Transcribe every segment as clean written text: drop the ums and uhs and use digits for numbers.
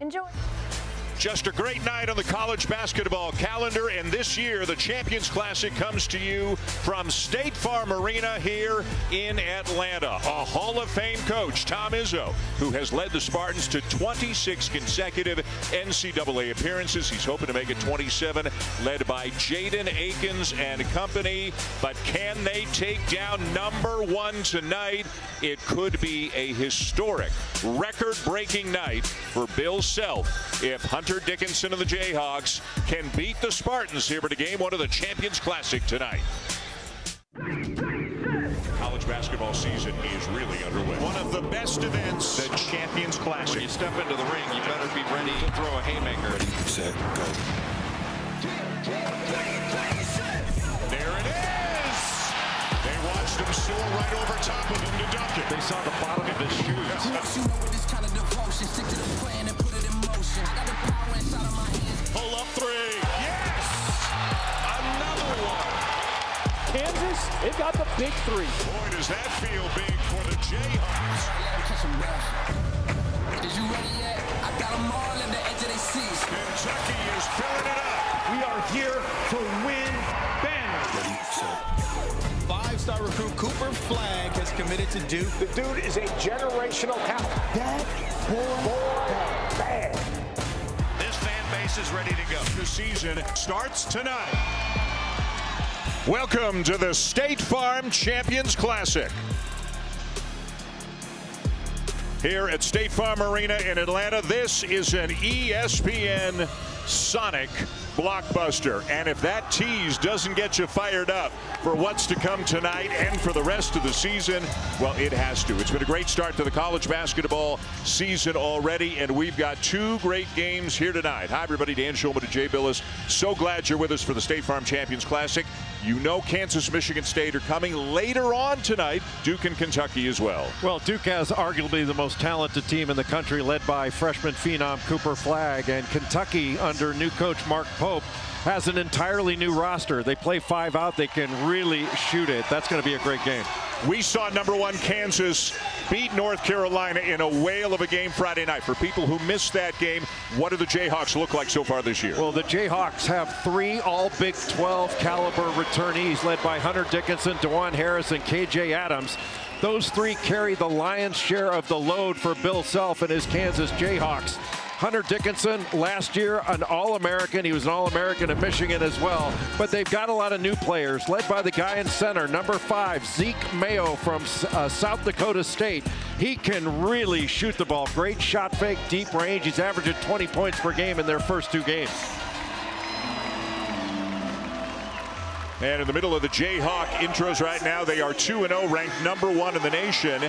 Enjoy. Just a great night on the college basketball calendar, and this year the Champions Classic comes to you from State Farm Arena here in Atlanta. A Hall of Fame coach, Tom Izzo, who has led the Spartans to 26 consecutive NCAA appearances. He's hoping to make it 27, led by Jaden Akins and company. But can they take down number one tonight? It could be a historic, record-breaking night for Bill Self if Hunter Dickinson and the Jayhawks can beat the Spartans here for the game one of the Champions Classic tonight. College basketball season is really underway. One of the best events, the Champions Classic. When you step into the ring, you better be ready to throw a haymaker. Ready, set, go. There it is! They watched him soar right over top of him to dunk it. They saw the bottom of his shoes. Pull up three. Yes! Another one. Kansas, it got the big three. Boy, does that feel big for the Jayhawks. Is you ready yet? I got them all in the edge of their seats. Kentucky is filling it up. We are here to win Ben. Ready, set. Five-star recruit Cooper Flagg has committed to Duke. The dude is a generational talent. That boy, bad. This fan base is ready to go. The season starts tonight. Welcome to the State Farm Champions Classic. Here at State Farm Arena in Atlanta, this is an ESPN Sonic blockbuster. And if that tease doesn't get you fired up for what's to come tonight and for the rest of the season, well, it has to. It's been a great start to the college basketball season already, and we've got two great games here tonight. Hi, everybody. Dan Schulman and Jay Billis. So glad you're with us for the State Farm Champions Classic. You know Kansas, Michigan State are coming later on tonight. Duke and Kentucky as well. Well, Duke has arguably the most talented team in the country, led by freshman phenom Cooper Flagg. And Kentucky, under new coach Mark Pope, has an entirely new roster. They play five out. They can really shoot it. That's going to be a great game. We saw number one Kansas beat North Carolina in a whale of a game Friday night. For people who missed that game, what do the Jayhawks look like so far this year? Well, the Jayhawks have three all Big 12 caliber returnees, led by Hunter Dickinson, DeJuan Harris, and KJ Adams. Those three carry the lion's share of the load for Bill Self and his Kansas Jayhawks. Hunter Dickinson, last year an All-American. He was an All-American at Michigan as well. But they've got a lot of new players, led by the guy in center, number 5, Zeke Mayo from South Dakota State. He can really shoot the ball. Great shot fake, deep range. He's averaging 20 points per game in their first two games. And in the middle of the Jayhawk intros right now, they are 2-0, ranked number one in the nation.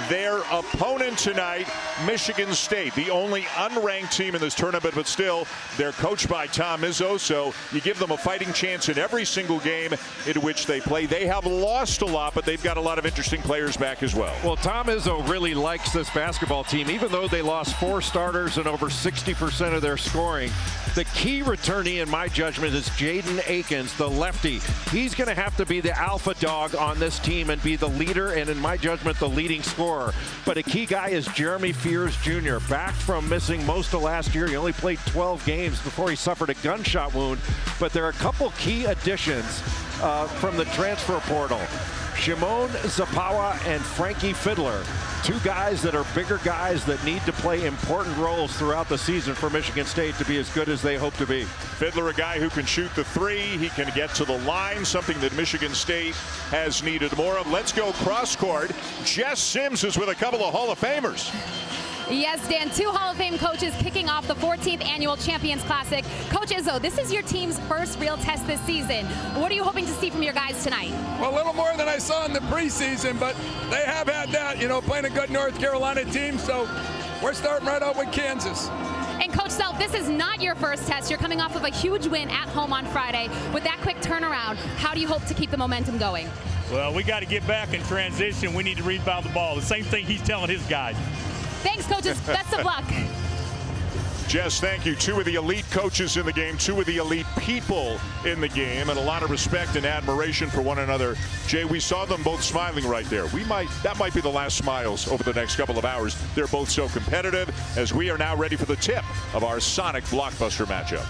Their opponent tonight, Michigan State, the only unranked team in this tournament, but still, they're coached by Tom Izzo, so you give them a fighting chance in every single game in which they play. They have lost a lot, but they've got a lot of interesting players back as well. Well, Tom Izzo really likes this basketball team, even though they lost 4 starters and over 60% of their scoring. The key returnee, in my judgment, is Jaden Akins, the lefty. He's going to have to be the alpha dog on this team and be the leader and, in my judgment, the leading scorer. But a key guy is Jeremy Fears Jr., back from missing most of last year. He only played 12 games before he suffered a gunshot wound. But there are a couple key additions from the transfer portal. Shimon Zapawa and Frankie Fiddler, two guys that are bigger guys that need to play important roles throughout the season for Michigan State to be as good as they hope to be. Fiddler, a guy who can shoot the three. He can get to the line, something that Michigan State has needed more of. Let's go cross court. Jess Sims is with a couple of Hall of Famers. Yes, Dan, 2 Hall of Fame coaches kicking off the 14th Annual Champions Classic. Coach Izzo, this is your team's first real test this season. What are you hoping to see from your guys tonight? Well, a little more than I saw in the preseason, but they have had that, playing a good North Carolina team, so we're starting right out with Kansas. And Coach Self, this is not your first test. You're coming off of a huge win at home on Friday. With that quick turnaround, how do you hope to keep the momentum going? Well, we got to get back in transition. We need to rebound the ball. The same thing he's telling his guys. Thanks, coaches. Best of luck. Jess, thank you. Two of the elite coaches in the game, two of the elite people in the game, and a lot of respect and admiration for one another. Jay, we saw them both smiling right there. That might be the last smiles over the next couple of hours. They're both so competitive as we are now ready for the tip of our Sonic blockbuster matchup.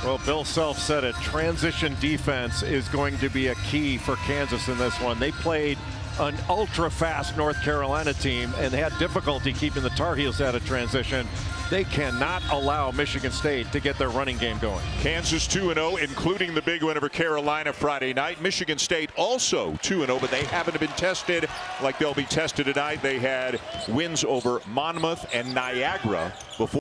Well, Bill Self said it. Transition defense is going to be a key for Kansas in this one. They played an ultra-fast North Carolina team, and they had difficulty keeping the Tar Heels out of transition. They cannot allow Michigan State to get their running game going. Kansas 2-0, including the big win over Carolina Friday night. Michigan State also 2-0, but they haven't been tested like they'll be tested tonight. They had wins over Monmouth and Niagara before.